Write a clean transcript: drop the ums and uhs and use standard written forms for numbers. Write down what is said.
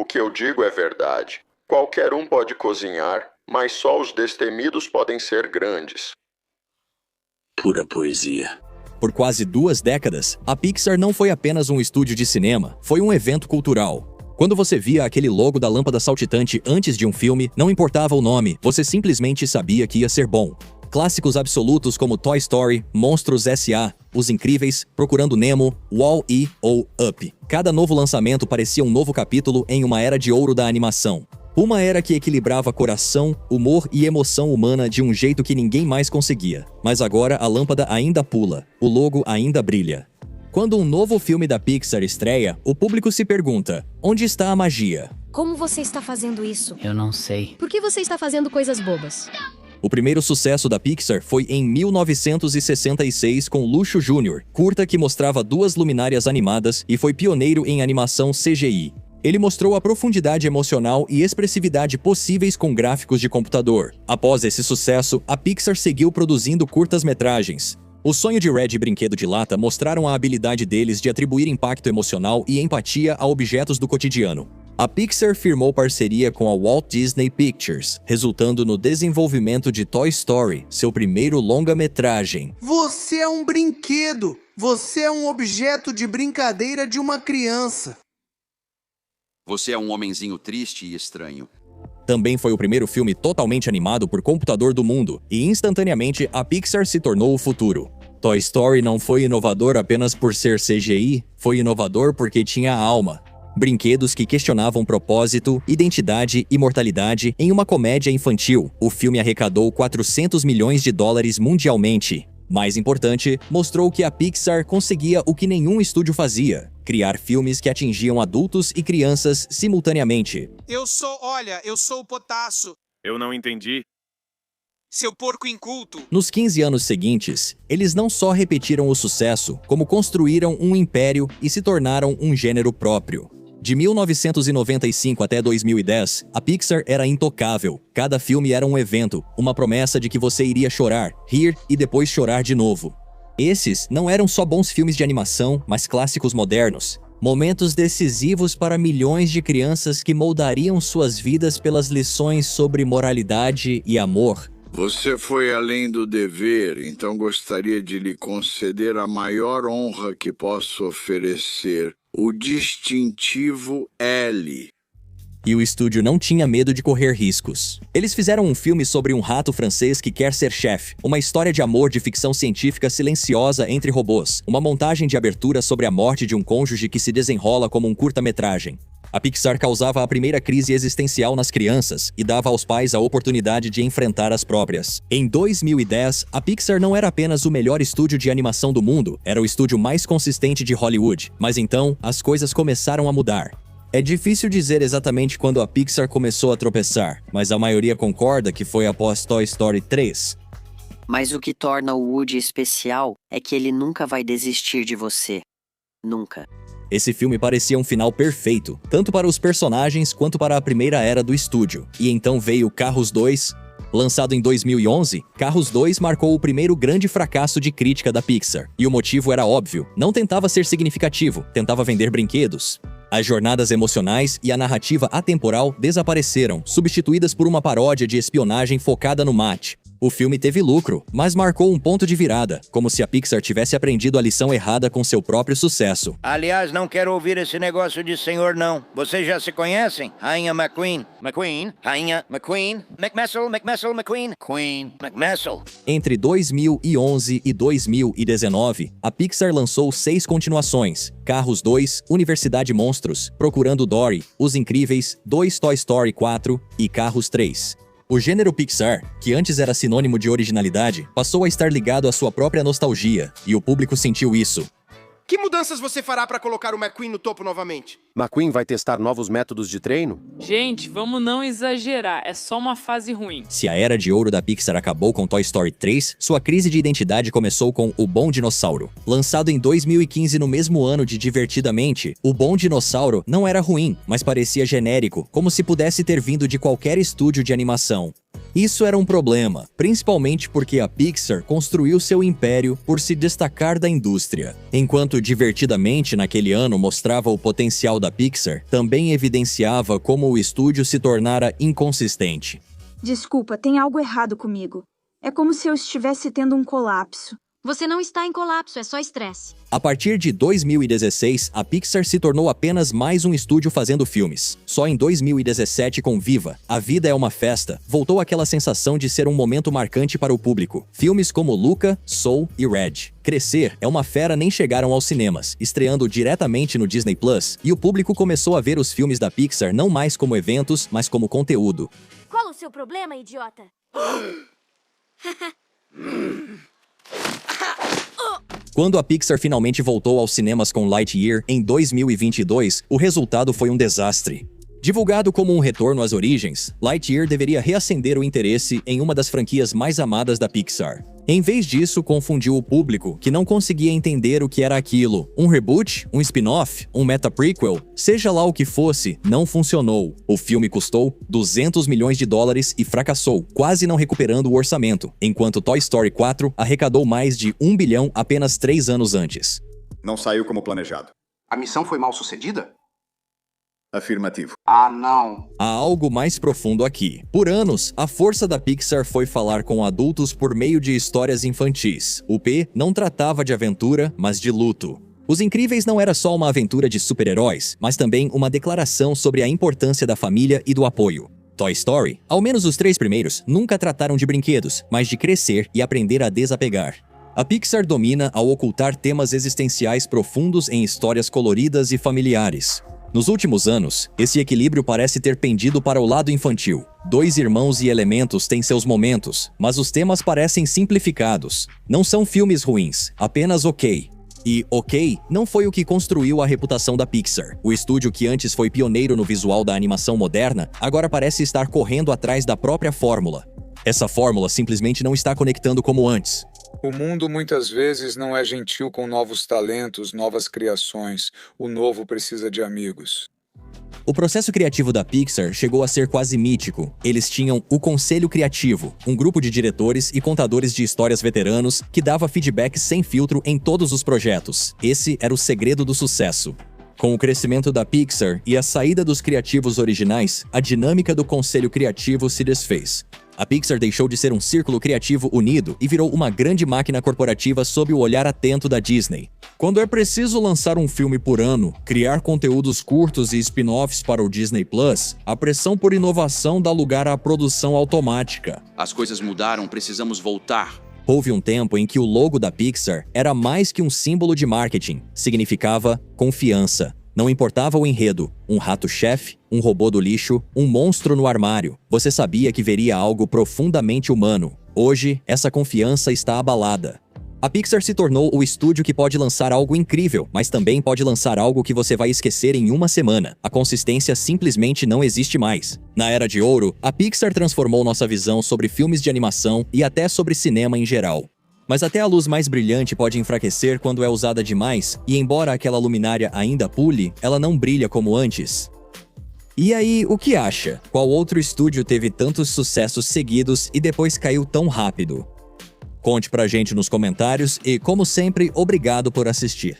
O que eu digo é verdade. Qualquer um pode cozinhar, mas só os destemidos podem ser grandes. Pura poesia. Por quase 2 décadas, a Pixar não foi apenas um estúdio de cinema, foi um evento cultural. Quando você via aquele logo da lâmpada saltitante antes de um filme, não importava o nome, você simplesmente sabia que ia ser bom. Clássicos absolutos como Toy Story, Monstros S.A., Os Incríveis, Procurando Nemo, Wall-E ou Up. Cada novo lançamento parecia um novo capítulo em uma era de ouro da animação. Uma era que equilibrava coração, humor e emoção humana de um jeito que ninguém mais conseguia. Mas agora a lâmpada ainda pula, o logo ainda brilha. Quando um novo filme da Pixar estreia, o público se pergunta: onde está a magia? Como você está fazendo isso? Eu não sei. Por que você está fazendo coisas bobas? O primeiro sucesso da Pixar foi em 1966 com Luxo Jr., curta que mostrava 2 luminárias animadas e foi pioneiro em animação CGI. Ele mostrou a profundidade emocional e expressividade possíveis com gráficos de computador. Após esse sucesso, a Pixar seguiu produzindo curtas-metragens. O Sonho de Red e Brinquedo de Lata mostraram a habilidade deles de atribuir impacto emocional e empatia a objetos do cotidiano. A Pixar firmou parceria com a Walt Disney Pictures, resultando no desenvolvimento de Toy Story, seu primeiro longa-metragem. Você é um brinquedo! Você é um objeto de brincadeira de uma criança. Você é um homenzinho triste e estranho. Também foi o primeiro filme totalmente animado por computador do mundo, e instantaneamente a Pixar se tornou o futuro. Toy Story não foi inovador apenas por ser CGI, foi inovador porque tinha alma. Brinquedos que questionavam propósito, identidade e mortalidade em uma comédia infantil. O filme arrecadou 400 milhões de dólares mundialmente. Mais importante, mostrou que a Pixar conseguia o que nenhum estúdio fazia: criar filmes que atingiam adultos e crianças simultaneamente. Eu sou o Potasso. Eu não entendi. Seu porco inculto. Nos 15 anos seguintes, eles não só repetiram o sucesso, como construíram um império e se tornaram um gênero próprio. De 1995 até 2010, a Pixar era intocável. Cada filme era um evento, uma promessa de que você iria chorar, rir e depois chorar de novo. Esses não eram só bons filmes de animação, mas clássicos modernos. Momentos decisivos para milhões de crianças que moldariam suas vidas pelas lições sobre moralidade e amor. Você foi além do dever, então gostaria de lhe conceder a maior honra que posso oferecer: o distintivo L. E o estúdio não tinha medo de correr riscos. Eles fizeram um filme sobre um rato francês que quer ser chefe, uma história de amor de ficção científica silenciosa entre robôs, uma montagem de abertura sobre a morte de um cônjuge que se desenrola como um curta-metragem. A Pixar causava a primeira crise existencial nas crianças e dava aos pais a oportunidade de enfrentar as próprias. Em 2010, a Pixar não era apenas o melhor estúdio de animação do mundo, era o estúdio mais consistente de Hollywood. Mas então, as coisas começaram a mudar. É difícil dizer exatamente quando a Pixar começou a tropeçar, mas a maioria concorda que foi após Toy Story 3. Mas o que torna o Woody especial é que ele nunca vai desistir de você. Nunca. Esse filme parecia um final perfeito, tanto para os personagens quanto para a primeira era do estúdio. E então veio Carros 2. Lançado em 2011, Carros 2 marcou o primeiro grande fracasso de crítica da Pixar. E o motivo era óbvio: não tentava ser significativo, tentava vender brinquedos. As jornadas emocionais e a narrativa atemporal desapareceram, substituídas por uma paródia de espionagem focada no mate. O filme teve lucro, mas marcou um ponto de virada, como se a Pixar tivesse aprendido a lição errada com seu próprio sucesso. Aliás, não quero ouvir esse negócio de senhor, não. Vocês já se conhecem? Rainha McQueen. McQueen? Rainha McQueen? McMassel, McQueen? Queen. McMassel. Entre 2011 e 2019, a Pixar lançou 6 continuações: Carros 2, Universidade Monstros, Procurando Dory, Os Incríveis, 2 Toy Story 4 e Carros 3. O gênero Pixar, que antes era sinônimo de originalidade, passou a estar ligado à sua própria nostalgia, e o público sentiu isso. Que mudanças você fará para colocar o McQueen no topo novamente? McQueen vai testar novos métodos de treino? Gente, vamos não exagerar, é só uma fase ruim. Se a era de ouro da Pixar acabou com Toy Story 3, sua crise de identidade começou com O Bom Dinossauro. Lançado em 2015 no mesmo ano de Divertidamente, O Bom Dinossauro não era ruim, mas parecia genérico, como se pudesse ter vindo de qualquer estúdio de animação. Isso era um problema, principalmente porque a Pixar construiu seu império por se destacar da indústria. Enquanto Divertidamente naquele ano mostrava o potencial da Pixar, também evidenciava como o estúdio se tornara inconsistente. Desculpa, tem algo errado comigo. É como se eu estivesse tendo um colapso. Você não está em colapso, é só estresse. A partir de 2016, a Pixar se tornou apenas mais um estúdio fazendo filmes. Só em 2017, com Viva, A Vida é uma Festa, voltou aquela sensação de ser um momento marcante para o público. Filmes como Luca, Soul e Red. Crescer é uma Fera nem chegaram aos cinemas, estreando diretamente no Disney Plus, e o público começou a ver os filmes da Pixar não mais como eventos, mas como conteúdo. Qual o seu problema, idiota? Quando a Pixar finalmente voltou aos cinemas com Lightyear em 2022, o resultado foi um desastre. Divulgado como um retorno às origens, Lightyear deveria reacender o interesse em uma das franquias mais amadas da Pixar. Em vez disso, confundiu o público, que não conseguia entender o que era aquilo. Um reboot? Um spin-off? Um meta-prequel? Seja lá o que fosse, não funcionou. O filme custou 200 milhões de dólares e fracassou, quase não recuperando o orçamento, enquanto Toy Story 4 arrecadou mais de 1 bilhão apenas 3 anos antes. Não saiu como planejado. A missão foi mal sucedida? Afirmativo. Ah, não. Há algo mais profundo aqui. Por anos, a força da Pixar foi falar com adultos por meio de histórias infantis. O P não tratava de aventura, mas de luto. Os Incríveis não era só uma aventura de super-heróis, mas também uma declaração sobre a importância da família e do apoio. Toy Story, ao menos os 3 primeiros, nunca trataram de brinquedos, mas de crescer e aprender a desapegar. A Pixar domina ao ocultar temas existenciais profundos em histórias coloridas e familiares. Nos últimos anos, esse equilíbrio parece ter pendido para o lado infantil. 2 Irmãos e Elementos têm seus momentos, mas os temas parecem simplificados. Não são filmes ruins, apenas ok. E ok não foi o que construiu a reputação da Pixar. O estúdio que antes foi pioneiro no visual da animação moderna, agora parece estar correndo atrás da própria fórmula. Essa fórmula simplesmente não está conectando como antes. O mundo muitas vezes não é gentil com novos talentos, novas criações. O novo precisa de amigos. O processo criativo da Pixar chegou a ser quase mítico. Eles tinham o Conselho Criativo, um grupo de diretores e contadores de histórias veteranos que dava feedback sem filtro em todos os projetos. Esse era o segredo do sucesso. Com o crescimento da Pixar e a saída dos criativos originais, a dinâmica do Conselho Criativo se desfez. A Pixar deixou de ser um círculo criativo unido e virou uma grande máquina corporativa sob o olhar atento da Disney. Quando é preciso lançar um filme por ano, criar conteúdos curtos e spin-offs para o Disney Plus, a pressão por inovação dá lugar à produção automática. As coisas mudaram, precisamos voltar. Houve um tempo em que o logo da Pixar era mais que um símbolo de marketing, significava confiança. Não importava o enredo, um rato-chefe, um robô do lixo, um monstro no armário. Você sabia que veria algo profundamente humano. Hoje, essa confiança está abalada. A Pixar se tornou o estúdio que pode lançar algo incrível, mas também pode lançar algo que você vai esquecer em uma semana. A consistência simplesmente não existe mais. Na Era de Ouro, a Pixar transformou nossa visão sobre filmes de animação e até sobre cinema em geral. Mas até a luz mais brilhante pode enfraquecer quando é usada demais, e embora aquela luminária ainda pule, ela não brilha como antes. E aí, o que acha? Qual outro estúdio teve tantos sucessos seguidos e depois caiu tão rápido? Conte pra gente nos comentários e, como sempre, obrigado por assistir.